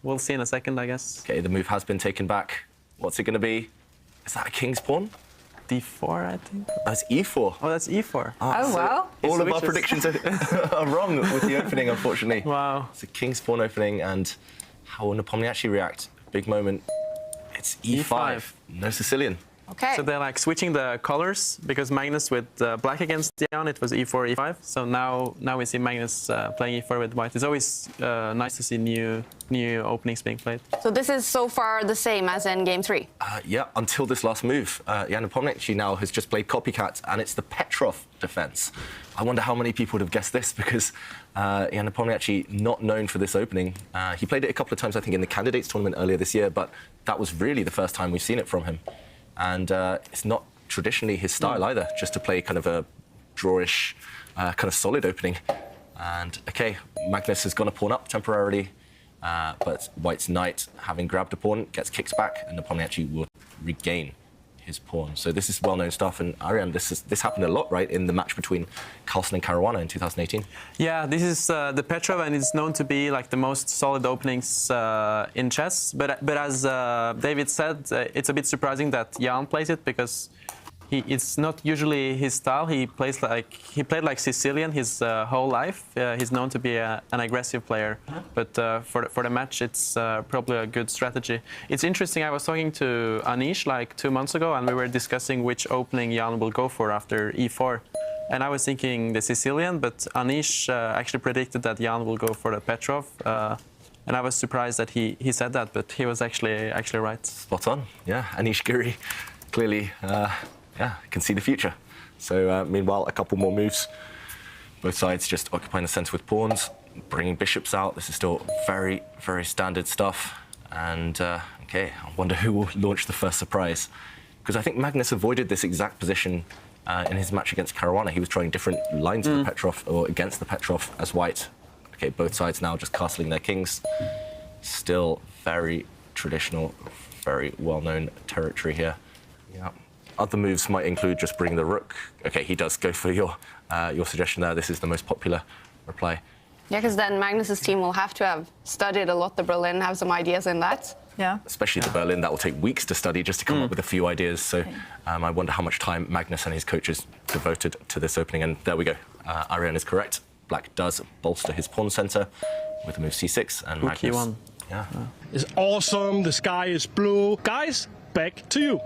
we'll see in a second, I guess. Okay, the move has been taken back. What's it going to be? Is that a king's pawn? D4, I think. That's E4. Oh, that's E4. Oh, wow. All of our predictions are wrong with the opening, unfortunately. Wow. It's a king's pawn opening, and how will Nepomniachtchi react? Big moment. It's E5. No Sicilian. Okay. So they're like switching the colors, because Magnus with black against Jan, it was E4, E5. So now we see Magnus playing E4 with white. It's always nice to see new openings being played. So this is so far the same as in game 3? Yeah, until this last move. Jan Nepomniachtchi now has just played copycat, and it's the Petrov defense. I wonder how many people would have guessed this, because Jan Nepomniachtchi, not known for this opening. He played it a couple of times, I think, in the candidates tournament earlier this year, but that was really the first time we've seen it from him. And it's not traditionally his style either, just to play kind of a drawish, kind of solid opening. And, OK, Magnus has gone a pawn up temporarily, but White's knight, having grabbed a pawn, gets kicked back, and Nepomniachtchi will regain his pawn. So this is well-known stuff, and Ariane, this happened a lot, right, in the match between Carlsen and Caruana in 2018? Yeah, this is the Petrov, and it's known to be like the most solid openings in chess. But as David said, it's a bit surprising that Jan plays it, because it's not usually his style. He played like Sicilian his whole life. He's known to be an aggressive player, but for the match, it's probably a good strategy. It's interesting. I was talking to Anish like 2 months ago, and we were discussing which opening Jan will go for after E4. And I was thinking the Sicilian, but Anish actually predicted that Jan will go for the Petrov. And I was surprised that he said that, but he was actually right. Spot on, yeah. Anish Giri, clearly. Yeah, can see the future. So, meanwhile, a couple more moves. Both sides just occupying the centre with pawns, bringing bishops out. This is still very, very standard stuff. And, OK, I wonder who will launch the first surprise. Because I think Magnus avoided this exact position in his match against Caruana. He was trying different lines of the Petrov, or against the Petrov as white. OK, both sides now just castling their kings. Still very traditional, very well-known territory here. Yeah. Other moves might include just bringing the rook. OK, he does go for your suggestion there. This is the most popular reply. Yeah, because then Magnus's team will have to have studied a lot the Berlin, have some ideas in that. Yeah. Especially the Berlin, that will take weeks to study just to come up with a few ideas. So I wonder how much time Magnus and his coaches devoted to this opening. And there we go. Ariane is correct. Black does bolster his pawn centre with the move c6. And Magnus... E1. Yeah. It's awesome. The sky is blue. Guys, back to you.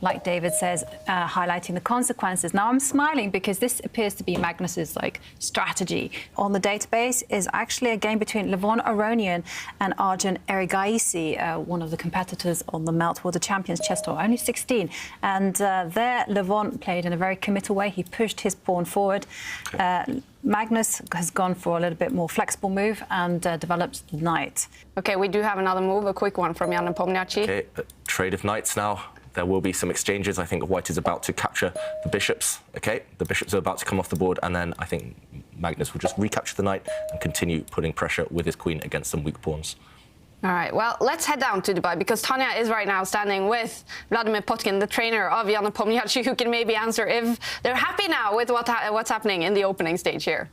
Like David says, highlighting the consequences. Now I'm smiling because this appears to be Magnus's strategy. On the database is actually a game between Levon Aronian and Arjun Erigaisi, one of the competitors on the Meltwater Champions chess tour, only 16. And there, Levon played in a very committal way. He pushed his pawn forward. Magnus has gone for a little bit more flexible move and developed the knight. OK, we do have another move, a quick one from Jan Nepomniachtchi. OK, trade of knights now. There will be some exchanges. I think White is about to capture the bishops. OK, the bishops are about to come off the board, and then I think Magnus will just recapture the knight and continue putting pressure with his queen against some weak pawns. All right, well, let's head down to Dubai, because Tanya is right now standing with Vladimir Potkin, the trainer of Jan Nepomniachtchi, who can maybe answer if they're happy now with what's happening in the opening stage here.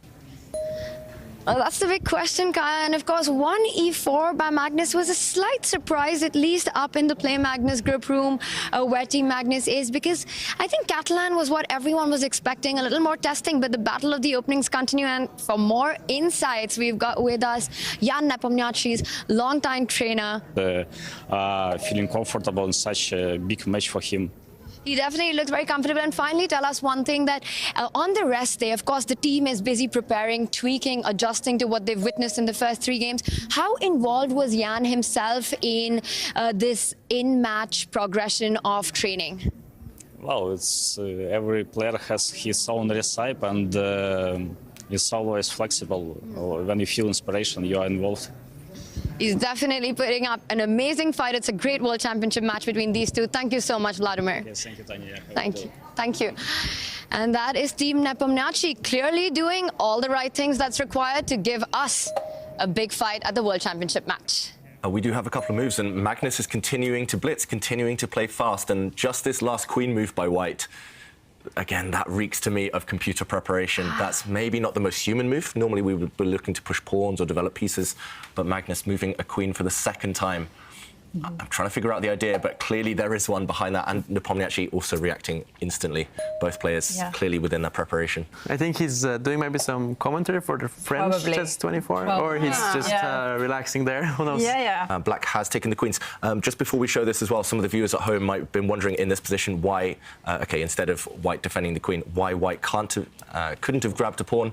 Well, that's the big question, Kaya. And of course, 1e4 by Magnus was a slight surprise, at least up in the Play Magnus group room, where Team Magnus is, because I think Catalan was what everyone was expecting, a little more testing, but the battle of the openings continue. And for more insights, we've got with us Jan Nepomniachtchi's longtime trainer. Feeling comfortable in such a big match for him. He definitely looks very comfortable. And finally, tell us one thing, that on the rest day, of course, the team is busy preparing, tweaking, adjusting to what they've witnessed in the first 3 games. How involved was Jan himself in this in-match progression of training? Well, it's every player has his own recipe, and it's always flexible. When you feel inspiration, you are involved. He's definitely putting up an amazing fight. It's a great World Championship match between these two. Thank you so much, Vladimir. Yes, thank you, Tanya. Thank you. Thank you. And that is Team Nepomniachtchi clearly doing all the right things that's required to give us a big fight at the World Championship match. We do have a couple of moves, and Magnus is continuing to blitz, continuing to play fast. And just this last queen move by White, again, that reeks to me of computer preparation. That's maybe not the most human move. Normally we would be looking to push pawns or develop pieces, but Magnus moving a queen for the second time. I'm trying to figure out the idea, but clearly there is one behind that, and Nepomniachtchi also reacting instantly. Both players clearly within their preparation. I think he's doing maybe some commentary for the French Probably. chess 24, or he's just relaxing there. Who knows? Black has taken the queens. Just before we show this as well, some of the viewers at home might have been wondering in this position why, instead of white defending the queen, why white couldn't have grabbed a pawn.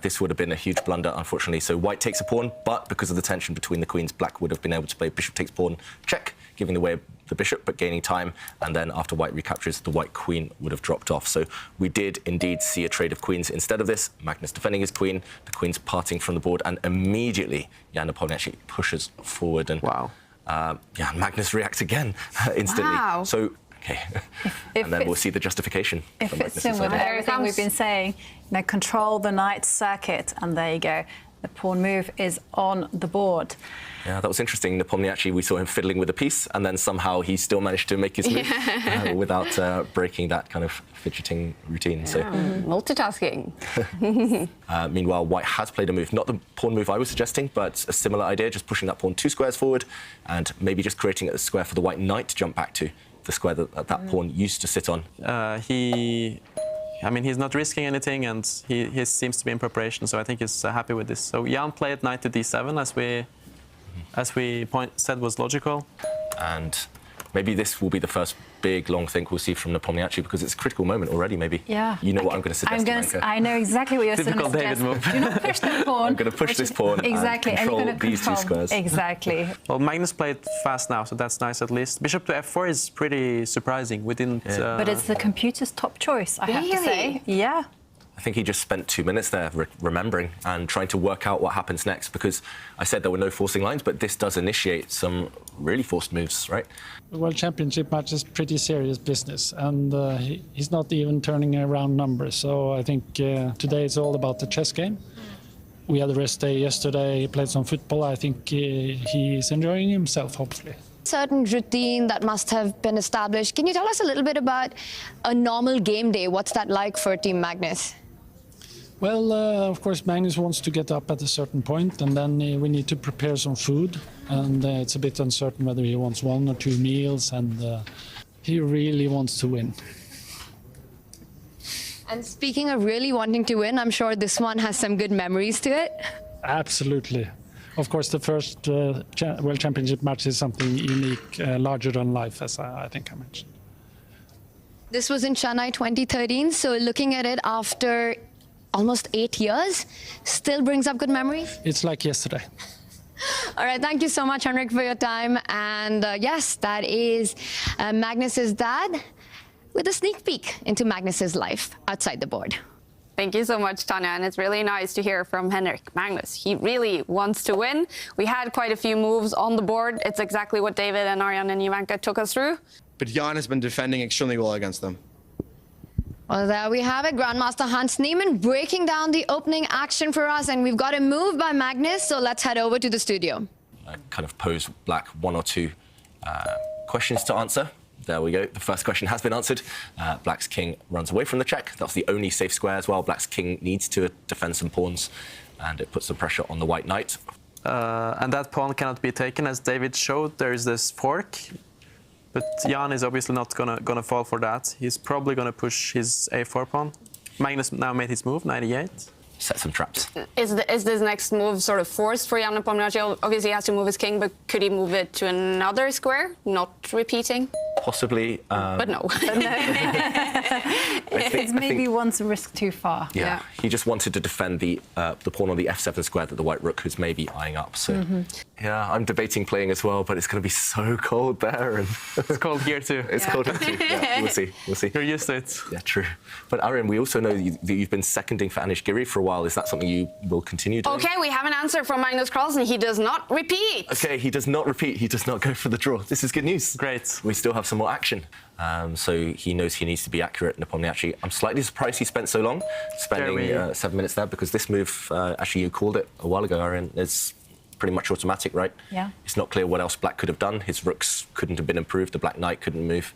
This would have been a huge blunder, unfortunately. So white takes a pawn, but because of the tension between the queens, black would have been able to play bishop takes pawn, check, giving away the bishop, but gaining time. And then after white recaptures, the white queen would have dropped off. So we did indeed see a trade of queens instead of this. Magnus defending his queen, the queen's parting from the board, and immediately Jan Nepomniachtchi pushes forward. And Magnus reacts again instantly. Wow. So, okay. And then we'll see the justification. It fits in with everything we've been saying. Control the knight circuit, and there you go. The pawn move is on the board. Yeah, that was interesting. Nepomniachtchi, we saw him fiddling with a piece, and then somehow he still managed to make his move without breaking that kind of fidgeting routine. So multitasking. Meanwhile, white has played a move, not the pawn move I was suggesting, but a similar idea, just pushing that pawn 2 squares forward, and maybe just creating a square for the white knight to jump back to, the square that pawn used to sit on. He's not risking anything, and he seems to be in preparation, so I think he's happy with this. So Jan played knight to d7, as we said was logical. And maybe this will be the first big, long thing we'll see from Nepomniachtchi, because it's a critical moment already, maybe. Yeah. You know what I'm going to suggest, I know exactly what you're going to suggest. David move. Do not push the pawn. I'm going to push this pawn exactly, and control you're going to these 2 squares. Exactly. Well, Magnus played fast now, so that's nice at least. Bishop to f4 is pretty surprising. We didn't... But it's the computer's top choice, I have to say. Yeah. I think he just spent 2 minutes there remembering and trying to work out what happens next, because I said there were no forcing lines, but this does initiate some really forced moves, right? The World Championship match is pretty serious business, and he's not even turning around numbers. So I think today it's all about the chess game. We had a rest day yesterday, he played some football. I think he's enjoying himself, hopefully. Certain routine that must have been established. Can you tell us a little bit about a normal game day? What's that like for Team Magnus? Well, of course, Magnus wants to get up at a certain point, and then we need to prepare some food. And it's a bit uncertain whether he wants 1 or 2 meals, and he really wants to win. And speaking of really wanting to win, I'm sure this one has some good memories to it. Absolutely. Of course, the first World Championship match is something unique, larger than life, as I think I mentioned. This was in Chennai 2013, so looking at it after almost 8 years, still brings up good memories? It's like yesterday. All right, thank you so much, Henrik, for your time. And yes, that is Magnus's dad with a sneak peek into Magnus's life outside the board. Thank you so much, Tanya, and it's really nice to hear from Henrik Magnus. He really wants to win. We had quite a few moves on the board. It's exactly what David and Arjan and Ivanka took us through. But Jan has been defending extremely well against them. Well, there we have it. Grandmaster Hans Niemann breaking down the opening action for us, and we've got a move by Magnus, so let's head over to the studio. I kind of pose black 1 or 2 questions to answer. There we go. The first question has been answered. Black's king runs away from the check. That's the only safe square as well. Black's king needs to defend some pawns, and it puts some pressure on the white knight. And that pawn cannot be taken, as David showed. There is this fork. But Jan is obviously not gonna fall for that. He's probably gonna push his a4 pawn. Magnus now made his move, 98. Set some traps. Is this next move sort of forced for Jan Nepomniachtchi? Obviously, he has to move his king, but could he move it to another square, not repeating? Possibly. But no. It's maybe one's risk too far. Yeah, he just wanted to defend the pawn on the f7 square that the white rook is maybe eyeing up. So, yeah, I'm debating playing as well, but it's going to be so cold there. And it's cold here too. It's cold here too. Yeah, we'll see. We'll see. You're used to it. Yeah, true. But Arjan, we also know that you've been seconding for Anish Giri for a while. Is that something you will continue doing? Okay, we have an answer from Magnus Carlsen. He does not repeat. Okay, he does not repeat. He does not go for the draw. This is good news. Great. We still have some more action. So he knows he needs to be accurate, Nepomniachtchi. I'm slightly surprised he spent so long, spending 7 minutes there, because this move, actually you called it a while ago, Arjan, it's pretty much automatic, right? Yeah. It's not clear what else black could have done. His rooks couldn't have been improved. The black knight couldn't move.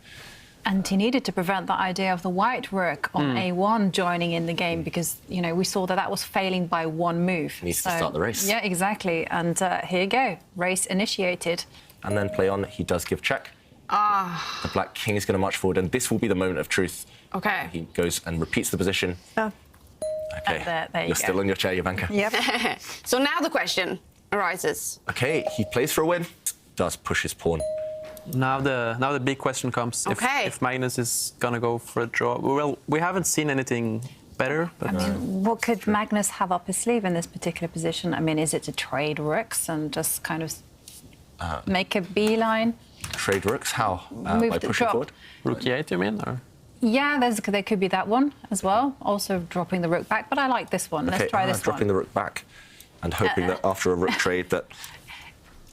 And he needed to prevent the idea of the white rook on A1 joining in the game because, you know, we saw that was failing by one move. Needs to start the race. Yeah, exactly. And here you go, race initiated. And then play on, he does give check. The black king is going to march forward, and this will be the moment of truth. Okay. He goes and repeats the position. Okay, there you you're go. still on your chair, Jovanka. Yep. So now the question arises. Okay, he plays for a win, does push his pawn. Now the big question comes. Okay. If Magnus is gonna go for a draw. Well, we haven't seen anything better. But I mean, what could Magnus have up his sleeve in this particular position? I mean, is it to trade rooks and just kind of make a beeline? Trade rooks, how? Move By the pushing drop. forward? Rook E8, you mean? Or? Yeah, there could be that one as well. Also dropping the rook back, but I like this one. Let's try this dropping one. the rook back and hoping that after a rook trade that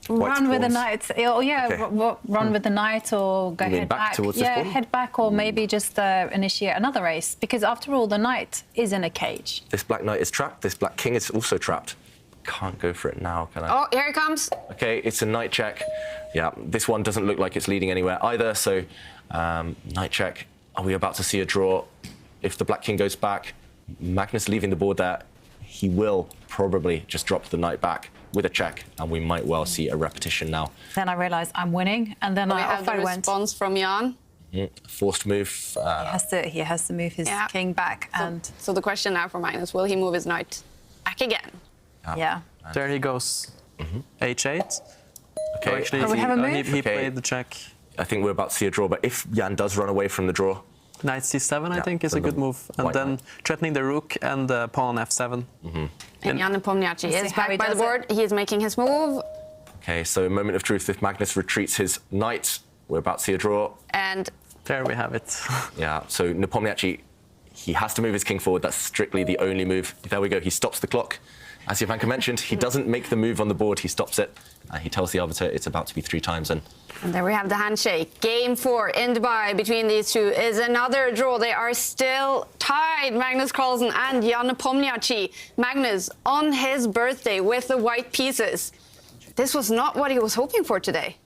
Run with the knight. Oh, yeah, Okay. run with the knight or go You mean head back back. towards this Yeah, pawn? head back or maybe just initiate another race. Because after all, the knight is in a cage. this black knight is trapped, this black king is also trapped. Can't go for it now, can I? Oh, here it comes. Okay, it's a knight check. Yeah, this one doesn't look like it's leading anywhere either, so knight check. Are we about to see a draw? If the black king goes back, Magnus leaving the board there, he will probably just drop the knight back with a check, and we might well see a repetition now. Then I realised I'm winning, and then We have off the I went. response from Jan. Forced move. He has to move his Yeah. king back, and So the question now for Magnus, will he move his knight back again? yeah. There he goes. H8. Okay, Actually, we have a move? he Okay. played the check. I think we're about to see a draw, but if Jan does run away from the draw, Knight C7, I Yeah, think, is a then good the move. And white then knight. threatening the rook and the pawn on F7. And Jan Nepomniachtchi Let's is see how back he by the does it. board. He is making his move. okay, so moment of truth if Magnus retreats his knight, we're about to see a draw. And There we have it. Yeah, so Nepomniachtchi, he has to move his king forward. That's strictly the only move. There we go, he stops the clock. As Jovanka mentioned, he doesn't make the move on the board, he stops it. He tells the arbiter it's about to be 3 times, and there we have the handshake. Game 4 in Dubai between these two is another draw. They are still tied, Magnus Carlsen and Jan Nepomniachtchi. Magnus on his birthday with the white pieces. This was not what he was hoping for today.